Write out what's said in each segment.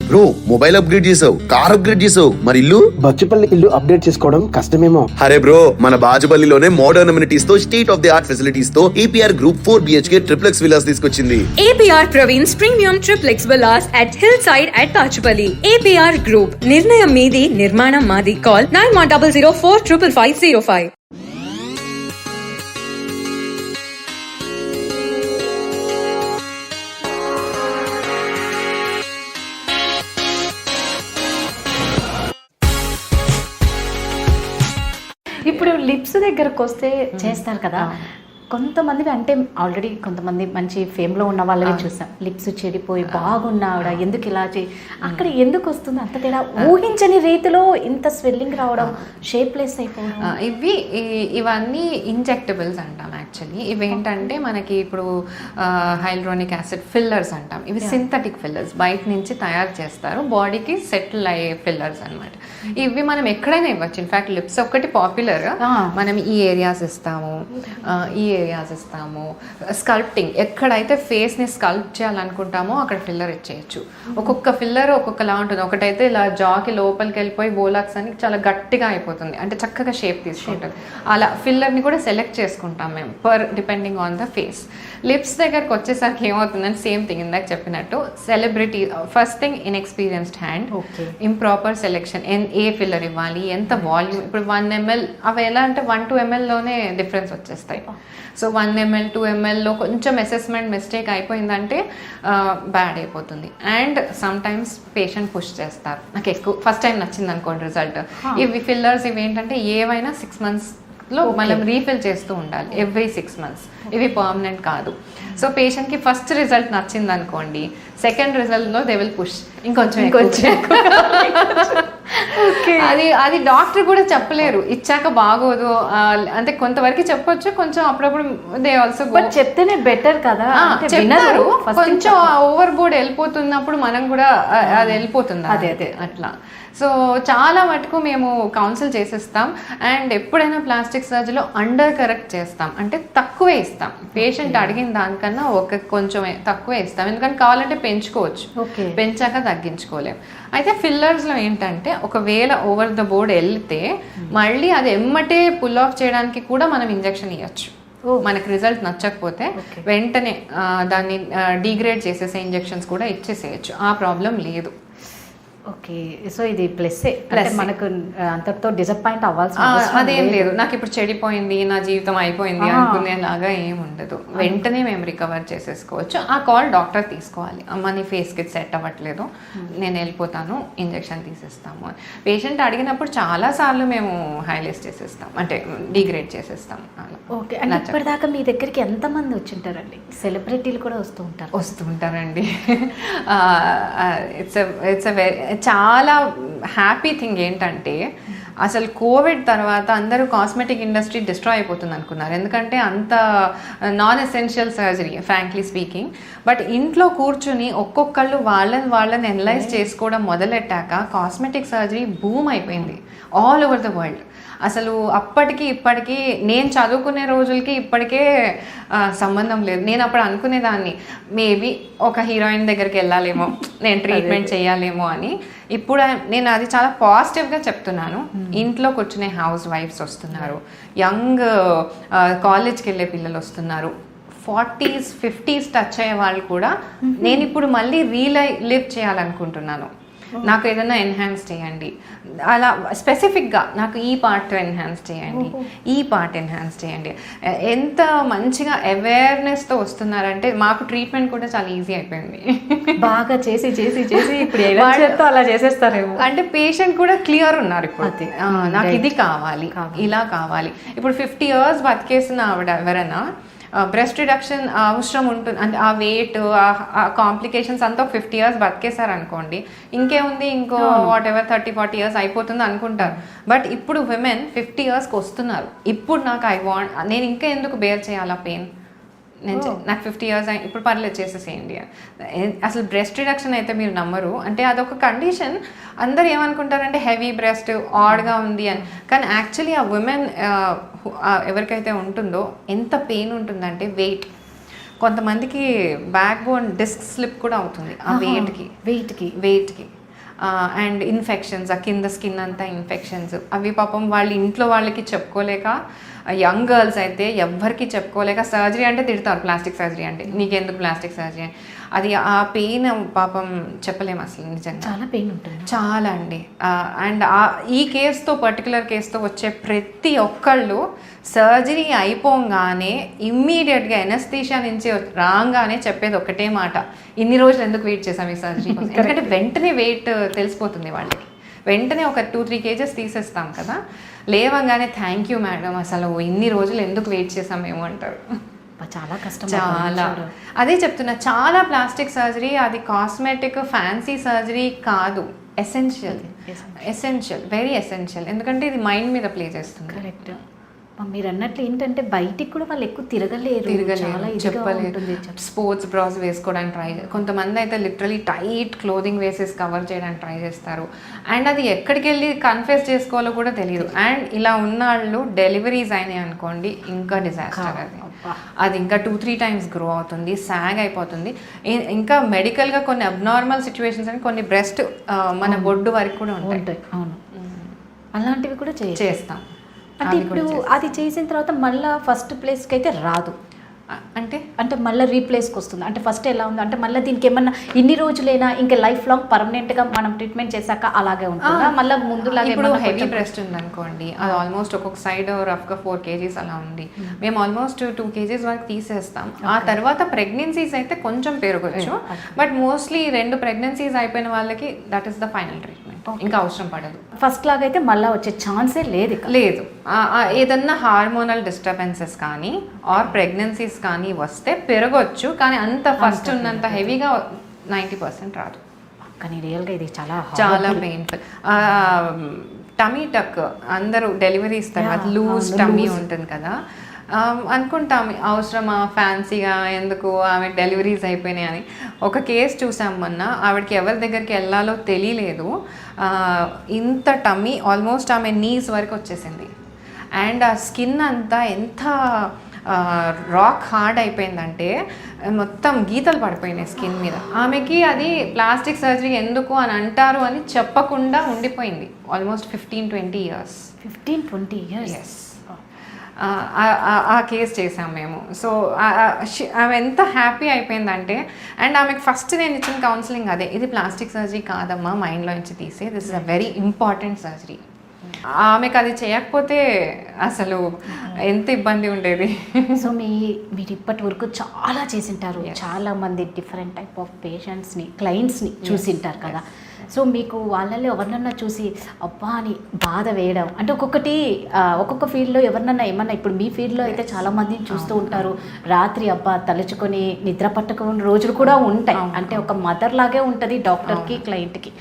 Bro mobile upgrade చేసావు, car upgrade చేసావు, మరి ఇల్లు? బచ్చుపల్లి ఇల్లు అప్డేట్ చేసుకోవడం కష్టమేమో. అరే బ్రో, మన బాజుపల్లిలోనే మోడర్న్ అమ్యూనిటీస్ తో, state of the art facilities తో APR Group 4 BHK triplex villas తీసుకొచ్చింది. APR Praveen's Premium Triplex Villas at Hillside at Bachupalli. APR Group, నిర్ణయం మీది, నిర్మాణం మాది. Call 9100455505. ఇప్పుడు లిప్స్ దగ్గరకు వస్తే చేస్తారు కదా, కొంతమంది అంటే ఆల్రెడీ కొంతమంది మంచి ఫేమ్లో ఉన్న వాళ్ళని చూసాం, లిప్స్ చెడిపోయి బాగున్నావిడ ఎందుకు ఇలా అక్కడ ఎందుకు వస్తుంది అంత తేడా? ఊహించని రీతిలో ఇంత స్వెల్లింగ్ రావడం, షేప్లెస్ అయిపోవడం. ఇవన్నీ ఇంజెక్టబుల్స్ అంటాం. యాక్చువల్లీ ఇవి ఏంటంటే మనకి ఇప్పుడు హైల్రోనిక్ యాసిడ్ ఫిల్లర్స్ అంటాం. ఇవి సింథటిక్ ఫిల్లర్స్, బయట నుంచి తయారు చేస్తారు, బాడీకి సెటిల్ అయ్యే ఫిల్లర్స్ అనమాట. ఇవి మనం ఎక్కడైనా ఇవ్వచ్చు. ఇన్ఫ్యాక్ట్ లిప్స్ ఒక్కటి పాపులర్, మనం ఈ ఏరియాస్ ఇస్తాము, ఈ ఏరియాస్ ఇస్తాము. స్కల్ప్టింగ్, ఎక్కడైతే ఫేస్ని స్కల్ప్ట్ చేయాలనుకుంటామో అక్కడ ఫిల్లర్ ఇచ్చేయచ్చు. ఒక్కొక్క ఫిల్లర్ ఒక్కొక్కలా ఉంటుంది. ఒకటైతే ఇలా జాకి లోపలికి వెళ్ళిపోయి బోలాక్స్ అని చాలా గట్టిగా అయిపోతుంది, అంటే చక్కగా షేప్ తీసుకుంటుంది. అలా ఫిల్లర్ని కూడా సెలెక్ట్ చేసుకుంటాం మేము depending on the face. Lips దగ్గరకు వచ్చేసరికి ఏమవుతుందని సేమ్ థింగ్ ఇందాక చెప్పినట్టు, celebrity first thing inexperienced hand, improper selection, ఏ ఫిల్లర్ ఇవ్వాలి, ఎంత వాల్యూమ్. ఇప్పుడు 1 ml అవి ఎలా అంటే 1-2 mlలోనే డిఫరెన్స్ వచ్చేస్తాయి. సో 1 ml 2 mlలో కొంచెం అసెస్మెంట్ మిస్టేక్ అయిపోయిందంటే బ్యాడ్ అయిపోతుంది. And some times patient push చేస్తారు, నాకు ఎక్కువ ఫస్ట్ టైం నచ్చింది అనుకోండి రిజల్ట్. ఇవి ఫిల్లర్స్ ఇవి ఏంటంటే ఏవైనా 6 monthsలో మనం రీఫిల్ చేస్తూ ఉండాలి, ఎవ్రీ 6 months. ఇవి పర్మనెంట్ కాదు. సో పేషెంట్కి ఫస్ట్ రిజల్ట్ నచ్చింది అనుకోండి, సెకండ్ రిజల్ట్లో దే విల్ పుష్ ఇంకొంచెం. అది డాక్టర్ కూడా చెప్పలేరు, ఇచ్చాక బాగోదు అంటే కొంతవరకు చెప్పొచ్చు, కొంచెం అప్పుడప్పుడు దే ఆల్సో చెప్తేనే బెటర్ కదా. చెప్తారు, కొంచెం ఓవర్ బోర్డ్ వెళ్ళిపోతున్నప్పుడు మనం కూడా అది వెళ్ళిపోతుంది. అదే అట్లా. సో చాలా మటుకు మేము కౌన్సిల్ చేసేస్తాం. అండ్ ఎప్పుడైనా ప్లాస్టిక్ సర్జరీలో అండర్ కరెక్ట్ చేస్తాం, అంటే తక్కువే ఇస్తాం. పేషెంట్ అడిగిన దానికన్నా కొంచెం తక్కువే ఇస్తాం, ఎందుకంటే కావాలంటే పెంచుకోవచ్చు, పెంచాక తగ్గించుకోలేము. అయితే ఫిల్లర్స్లో ఏంటంటే ఒకవేళ ఓవర్ ద బోర్డ్ వెళ్తే మళ్ళీ అది ఎమ్మటే పుల్ ఆఫ్ చేయడానికి కూడా మనం ఇంజెక్షన్ ఇవ్వచ్చు. మనకి రిజల్ట్ నచ్చకపోతే వెంటనే దాన్ని డిగ్రేడ్ చేసేసే ఇంజెక్షన్స్ కూడా ఇచ్చేసేయచ్చు, ఆ ప్రాబ్లం లేదు. ఓకే, సో ఇది ప్లస్ మనకు అంతటితో డిసప్పాయింట్ అవ్వాల్సి అదేం లేదు. నాకు ఇప్పుడు చెడిపోయింది, నా జీవితం అయిపోయింది అనుకునేలాగా ఏం ఉండదు. వెంటనే మేము రికవర్ చేసేసుకోవచ్చు. ఆ కాల్ డాక్టర్ తీసుకోవాలి, అమ్మ నీ ఫేస్కి సెట్ అవ్వట్లేదు, నేను వెళ్ళిపోతాను, ఇంజెక్షన్ తీసేస్తాము. పేషెంట్ అడిగినప్పుడు చాలాసార్లు మేము హైలైట్ చేసేస్తాం, అంటే డిగ్రేడ్ చేసేస్తాం. ఓకే, అంటే ఇప్పటిదాకా మీ దగ్గరికి ఎంతమంది వచ్చింటారండి? సెలబ్రిటీలు కూడా వస్తుంటారండి. ఇట్స్ చాలా హ్యాపీ థింగ్ ఏంటంటే, అసలు కోవిడ్ తర్వాత అందరూ కాస్మెటిక్ ఇండస్ట్రీ డిస్ట్రాయ్ అయిపోతుంది అనుకున్నారు, ఎందుకంటే అంత non essential surgery frankly speaking. But ఇంట్లో కూర్చుని ఒక్కొక్కళ్ళు వాళ్ళని అనలైజ్ చేసుకోవడం మొదలెట్టాక కాస్మెటిక్ సర్జరీ బూమ్ అయిపోయింది ఆల్ ఓవర్ ద వరల్డ్. అసలు అప్పటికి ఇప్పటికీ నేను చదువుకునే రోజులకి ఇప్పటికే సంబంధం లేదు. నేను అప్పుడు అనుకునేదాన్ని మేబీ ఒక హీరోయిన్ దగ్గరికి వెళ్ళాలేమో, నేను ట్రీట్మెంట్ చేయాలేమో అని. ఇప్పుడు నేను అది చాలా పాజిటివ్గా చెప్తున్నాను. ఇంట్లో కూర్చునే హౌస్ వైఫ్స్ వస్తున్నారు, యంగ్ కాలేజ్కి వెళ్ళే పిల్లలు వస్తున్నారు, 40s 50s టచ్ అయ్యే వాళ్ళు కూడా నేను ఇప్పుడు మళ్ళీ లివ్ చేయాలనుకుంటున్నాను, నాకు ఏదైనా ఎన్హాన్స్ చేయండి, అలా స్పెసిఫిక్గా నాకు ఈ పార్ట్ ఎన్హాన్స్ చేయండి, ఈ పార్ట్ ఎన్హాన్స్ చేయండి. ఎంత మంచిగా అవేర్నెస్తో వస్తున్నారంటే మాకు ట్రీట్మెంట్ కూడా చాలా ఈజీ అయిపోయింది. బాగా చేసి చేసి చేసి ఇప్పుడు అలా చేసేస్తారేమో, అంటే పేషెంట్ కూడా క్లియర్ ఉన్నారు ఇప్పుడు, నాకు ఇది కావాలి, ఇలా కావాలి. ఇప్పుడు 50 years బతికేసిన ఆవిడ ఎవరైనా బ్రెస్ట్ రిడక్షన్ అవసరం ఉంటుంది అంటే ఆ వెయిట్ ఆ కాంప్లికేషన్స్ అంతా 50 years బతికేశారనుకోండి, ఇంకేముంది ఇంకో వాట్ ఎవర్ 30-40 years అయిపోతుంది అనుకుంటారు. బట్ ఇప్పుడు విమెన్ 50 yearsకి వస్తున్నారు. ఇప్పుడు నాకు నేను ఇంకా ఎందుకు బేర్ చేయాలా పెయిన్, నాకు 50 years ఇప్పుడు పర్లేదు చేసేసేయండి. అసలు బ్రెస్ట్ రిడక్షన్ అయితే మీరు నమ్మరు, అంటే అదొక కండిషన్. అందరు ఏమనుకుంటారంటే హెవీ బ్రెస్ట్ ఆడ్గా ఉంది అని, కానీ యాక్చువల్లీ ఆ ఉమెన్ ఎవరికైతే ఉంటుందో ఎంత పెయిన్ ఉంటుందంటే వెయిట్, కొంతమందికి బ్యాక్ బోన్ డిస్క్ స్లిప్ కూడా అవుతుంది ఆ వెయిట్కి. అండ్ ఇన్ఫెక్షన్స్, ఆ కింద స్కిన్ అంతా ఇన్ఫెక్షన్స్, అవి పాపం వాళ్ళ ఇంట్లో వాళ్ళకి చెప్పుకోలేక, యంగ్ గర్ల్స్ అయితే ఎవ్వరికి చెప్పుకోలేక సర్జరీ అంటే తిడతారు, ప్లాస్టిక్ సర్జరీ అంటే నీకెందుకు ప్లాస్టిక్ సర్జరీ అని. అది ఆ పెయిన్ పాపం చెప్పలేము అసలు నిజంగా, చాలా పెయిన్ ఉంటుంది. చాలా అండి. అండ్ ఈ కేసుతో, పర్టికులర్ కేసుతో వచ్చే ప్రతి ఒక్కళ్ళు సర్జరీ అయిపోగానే ఇమ్మీడియట్గా ఎనస్థీషియా నుంచి రాగానే చెప్పేది ఒకటే మాట, ఇన్ని రోజులు ఎందుకు వెయిట్ చేసాం ఈ సర్జరీ కోసం. ఎందుకంటే వెంటనే వెయిట్ తెలిసిపోతుంది వాళ్ళకి, వెంటనే ఒక 2-3 కేజెస్ తీసేస్తాం కదా, లేవగానే థ్యాంక్ యూ మేడం, అసలు ఇన్ని రోజులు ఎందుకు వెయిట్ చేసాం మేము అంటారు. చాలా కష్టం. చాలా, అదే చెప్తున్నా, చాలా ప్లాస్టిక్ సర్జరీ అది కాస్మెటిక్ ఫ్యాన్సీ సర్జరీ కాదు, ఎసెన్షియల్, వెరీ ఎసెన్షియల్. ఎందుకంటే ఇది మైండ్ మీద ప్లే చేస్తుంది. కరెక్ట్. మీరు అన్నట్లు ఏంటంటే బయటికి కూడా వాళ్ళు ఎక్కువ తిరగలేరు, చెప్పలేదు. స్పోర్ట్స్ బ్రాస్ వేసుకోవడానికి ట్రై, కొంతమంది అయితే లిటరలీ టైట్ క్లోదింగ్ వేసేసి కవర్ చేయడానికి ట్రై చేస్తారు. అండ్ అది ఎక్కడికి వెళ్ళి కన్ఫెస్ చేసుకోవాలో కూడా తెలియదు. అండ్ ఇలా ఉన్న వాళ్ళు డెలివరీస్ అయినాయి అనుకోండి, ఇంకా డిజాస్టర్. అది ఇంకా 2-3 times గ్రో అవుతుంది, సాగ్ అయిపోతుంది. ఇంకా మెడికల్గా కొన్ని అబ్నార్మల్ సిచ్యువేషన్స్ అని కొన్ని బ్రెస్ట్ మన బొడ్డు వరకు కూడా ఉంటాయి. అవును, అలాంటివి కూడా చేస్తాం. అంటే అవి ఇప్పుడు కూడా అది చేసిన తర్వాత మళ్ళీ ఫస్ట్ ప్లేస్కి అయితే రాదు, అంటే మళ్ళీ రీప్లేస్కి వస్తుంది. అంటే ఫస్ట్ ఎలా ఉంది అంటే మళ్ళీ దీనికి ఏమన్నా ఇన్ని రోజులైనా ఇంకా లైఫ్ లాంగ్ పర్మనెంట్గా మనం ట్రీట్మెంట్ చేశాక అలాగే ఉంటుందా మళ్ళీ ముందులాగా? ఇప్పుడు హెవీ బ్రెస్ట్ ఉందనుకోండి, అది ఆల్మోస్ట్ ఒక్కొక్క సైడ్ రఫ్గా 4 kgs అలా ఉంది, మేము ఆల్మోస్ట్ 2 kgs వరకు తీసేస్తాం. ఆ తర్వాత ప్రెగ్నెన్సీస్ అయితే కొంచెం పెరగచ్చు, బట్ మోస్ట్లీ 2 pregnancies అయిపోయిన వాళ్ళకి that is the final treatment, ఇంకా అవసరం పడదు. ఫస్ట్ లాగా అయితే మళ్ళీ వచ్చే ఛాన్సే లేదు. ఏదన్నా హార్మోనల్ డిస్టర్బెన్సెస్ కానీ ఆర్ ప్రెగ్నెన్సీస్ కానీ వస్తే పెరగొచ్చు, కానీ అంత ఫస్ట్ ఉన్నంత హెవీగా 90% రాదు. కానీ రియల్గా ఇది చాలా పెయిన్ఫుల్. టమీ టక్ అందరూ డెలివరీస్ తర్వాత లూజ్ టమీ ఉంటుంది కదా, అనుకుంటాం అవసరమా ఫ్యాన్సీగా ఎందుకు, ఆమె డెలివరీస్ అయిపోయినాయి అని. ఒక కేసు చూసాం మొన్న, ఆవిడకి ఎవరి దగ్గరికి వెళ్ళాలో తెలియలేదు, ఇంత టమ్మీ ఆల్మోస్ట్ ఆమె నీస్ వరకు వచ్చేసింది. అండ్ ఆ స్కిన్ అంతా ఎంత రాక్ హార్డ్ అయిపోయిందంటే మొత్తం గీతలు పడిపోయినాయి స్కిన్ మీద. ఆమెకి అది ప్లాస్టిక్ సర్జరీ ఎందుకు అని అంటారు అని చెప్పకుండా ఉండిపోయింది ఆల్మోస్ట్ 15-20 years. 15-20 years? ఎస్. ఆ కేసు చేసాం మేము. సో ఆమె ఎంత హ్యాపీ అయిపోయిందంటే, అండ్ ఆమెకు ఫస్ట్ నేను ఇచ్చిన కౌన్సిలింగ్ అదే, ఇది ప్లాస్టిక్ సర్జరీ కాదమ్మా, మైండ్లో నుంచి తీసే, this is a very important surgery. ఆమెకు అది చేయకపోతే అసలు ఎంత ఇబ్బంది ఉండేది. సో మీరు ఇప్పటి వరకు చాలా చేసింటారు, చాలా మంది డిఫరెంట్ టైప్ ఆఫ్ పేషెంట్స్ని, క్లయింట్స్ని చూసింటారు కదా. సో మీకు వాళ్ళల్లో ఎవరినన్నా చూసి అబ్బా అని బాధ వేయడం అంటే ఒక్కొక్క ఫీల్డ్లో ఎవరినన్నా ఏమన్నా, ఇప్పుడు మీ ఫీల్డ్లో అయితే చాలా మందిని చూస్తూ ఉంటారు, రాత్రి అబ్బా తలుచుకొని నిద్ర పట్టుకుని రోజులు కూడా ఉంటాయి. అంటే ఒక మదర్ లాగే ఉంటుంది డాక్టర్కి, క్లయింట్కి.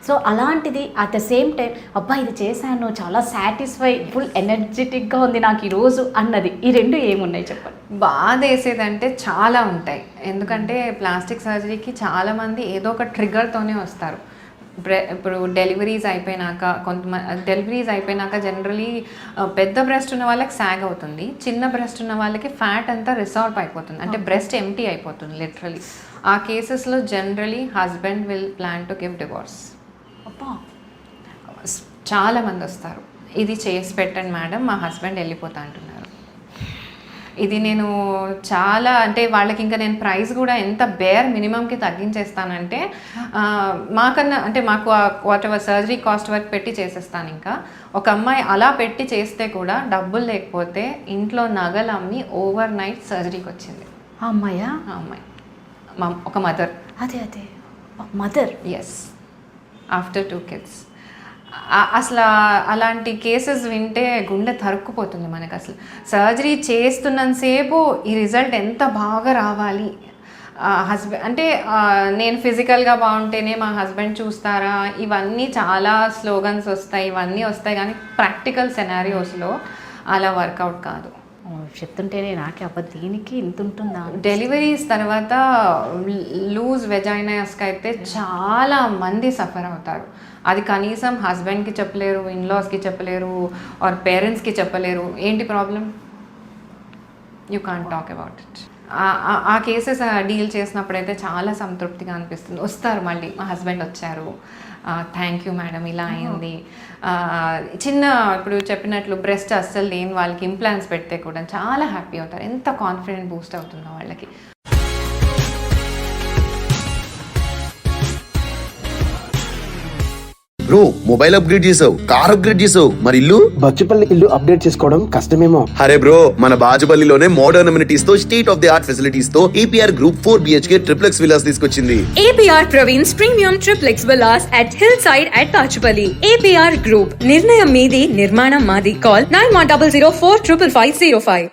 సో అలాంటిది అట్ ద సేమ్ టైం అబ్బా ఇది చేశాను, చాలా సాటిస్ఫై, ఫుల్ ఎనర్జెటిక్గా ఉంది నాకు ఈరోజు అన్నది, ఈ రెండు ఏమున్నాయి చెప్పండి? బాధ వేసేదంటే చాలా ఉంటాయి. ఎందుకంటే ప్లాస్టిక్ సర్జరీకి చాలామంది ఏదో ఒక ట్రిగర్తోనే వస్తారు. ఇప్పుడు డెలివరీస్ అయిపోయినాక జనరలీ పెద్ద బ్రెస్ట్ ఉన్న వాళ్ళకి సాగ్ అవుతుంది, చిన్న బ్రెస్ట్ ఉన్న వాళ్ళకి ఫ్యాట్ అంతా రిసార్వ్ అయిపోతుంది, అంటే బ్రెస్ట్ ఎంటీ అయిపోతుంది లిటరలీ. ఆ కేసెస్లో generally husband will plan to give divorce. చాలా మంది వస్తారు, ఇది చేసి పెట్టండి మేడం, మా హస్బెండ్ వెళ్ళిపోతా అంటున్నారు. ఇది నేను చాలా, అంటే వాళ్ళకి ఇంకా నేను ప్రైస్ కూడా ఎంత బేర్ మినిమంకి తగ్గించేస్తానంటే, మాకన్నా అంటే మాకు వాట్ ఎవర్ సర్జరీ కాస్ట్ వరకు పెట్టి చేసేస్తాను. ఇంకా ఒక అమ్మాయి అలా పెట్టి చేస్తే కూడా డబ్బులు లేకపోతే ఇంట్లో నగలు అమ్మి ఓవర్ నైట్ సర్జరీకి వచ్చింది. అమ్మాయి ఒక మదర్. అదే మదర్. Yes, after 2 kids. అసలు అలాంటి కేసెస్ వింటే గుండె తరుక్కుపోతుంది మనకు. అసలు సర్జరీ చేస్తున్నంతసేపు ఈ రిజల్ట్ ఎంత బాగా రావాలి, హస్బెండ్ అంటే నేను ఫిజికల్గా బాగుంటేనే మా హస్బెండ్ చూస్తారా, ఇవన్నీ చాలా స్లోగన్స్ వస్తాయి, ఇవన్నీ వస్తాయి, కానీ ప్రాక్టికల్ సెనారియోస్లో అలా వర్కౌట్ కాదు. చెప్తుంటేనే నాకే అబ్బా దీనికి ఇంత ఉంటుందా. డెలివరీస్ తర్వాత లూజ్ వెజైనాస్కి అయితే చాలా మంది సఫర్ అవుతారు. అది కనీసం హస్బెండ్కి చెప్పలేరు, ఇన్లాస్కి చెప్పలేరు, ఆర్ పేరెంట్స్కి చెప్పలేరు. ఏంటి problem? You can't talk about it. ఆ కేసెస్ డీల్ చేసినప్పుడైతే చాలా సంతృప్తిగా అనిపిస్తుంది. వస్తారు మళ్ళీ, మా హస్బెండ్ వచ్చారు, థ్యాంక్ యూ మేడం ఇలా అయింది. చిన్న ఇప్పుడు చెప్పినట్లు బ్రెస్ట్ అస్సలు లేని వాళ్ళకి ఇంప్లాంట్స్ పెడితే కూడా చాలా హ్యాపీ అవుతారు. ఎంత కాన్ఫిడెంట్ బూస్ట్ అవుతుందో వాళ్ళకి. బ్రో మొబైల్ అప్గ్రేడ్ చేసావు, కార్ అప్గ్రేడ్ చేసావు, మరి ఇల్లు? బచ్చుపల్లి ఇల్లు అప్డేట్ చేసుకోవడం కష్టమేమో. అరే బ్రో, మన బాజుపల్లిలోనే మోడర్న్ అమ్యూనిటీస్ తో state of the art facilities తో APR group 4 BHK triplex villas తీసుకొచ్చింది. APR Praveen's premium triplex villas at Hillside at Pachupalli. APR Group. నిర్ణయం మీది, నిర్మాణం మాది. Call 9100 45505.